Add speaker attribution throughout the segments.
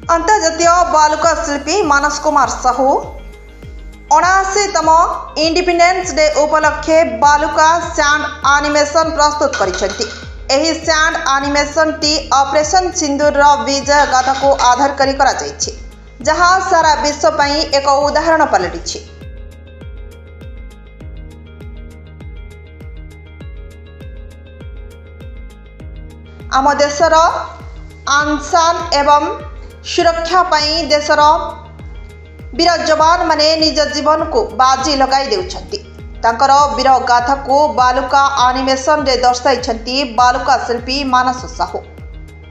Speaker 1: अंतर्जातीय बालुका शिल्पी मानस कुमार साहू 79तम इंडिपेंडेंस डे उपलक्षे बालुका सैंड एनिमेशन प्रस्तुत करिसेंती। एही सैंड एनिमेशन टी ऑपरेशन सिंदूर विजय गाथा को आधार करी करा जायछि, जहां सारा विश्व पई एक उदाहरण पलटिछि। आम देशर आनसान एवं सुरक्षा पई देशर वीर जवान माने निज जीवन को बाजी लगाई देउछंती। तांकर वीर गाथा को बालुका एनिमेशन रे दर्शाइछंती बालुका शिल्पी मानस साहू।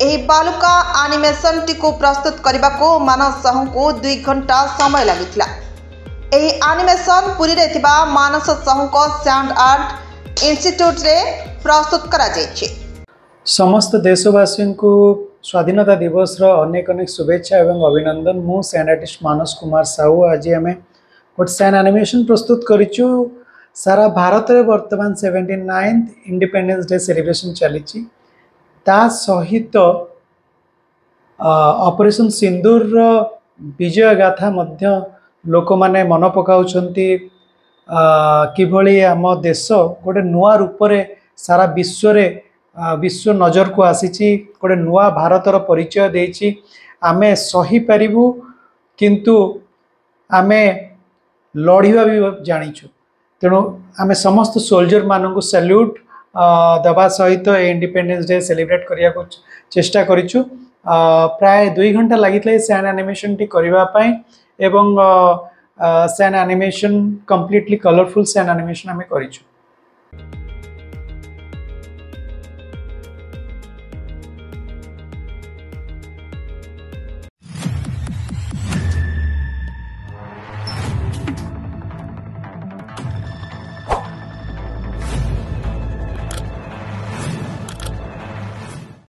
Speaker 1: एही बालुका एनिमेशन टी को प्रस्तुत करबा को मानस साहू को 2 घंटा समय लागिथिला। एही एनिमेशन पुरी रे थिबा मानस साहू को सैंड आर्ट इंस्टीट्यूट रे प्रस्तुत करा जायछि।
Speaker 2: समस्त देशवासी को स्वाधीनता दिवस अनेक अनेक शुभेच्छा एवं अभिनंदन। मु सैंड आर्टिस्ट मानस कुमार साहू। आज आम गोटे सैंड एनिमेशन प्रस्तुत करिचु। सारा भारत में वर्तमान 79th इंडिपेंडेंस डे सेलिब्रेशन चली सहित ऑपरेशन सिंदूर विजय गाथा मध्य लोक माने मन पकाउछंती। किभली आम देश गोटे नुआ रूप सारा विश्व नजर को आसी गोटे नुआ भारतर परिचय देछि। आमे सही पारिबु किंतु आमे लड़िबा भी जानिछु। तेणु आमे समस्त सोल्जर मानक सैल्यूट दबा सहित इंडिपेंडेंस डे सेलिब्रेट करिया को चेष्टा करिछु। प्राय 2 घंटा लगितले सैंड एनिमेशन टी करिबा पई एवं sand animation completely colourful sand animation आमे करिछु।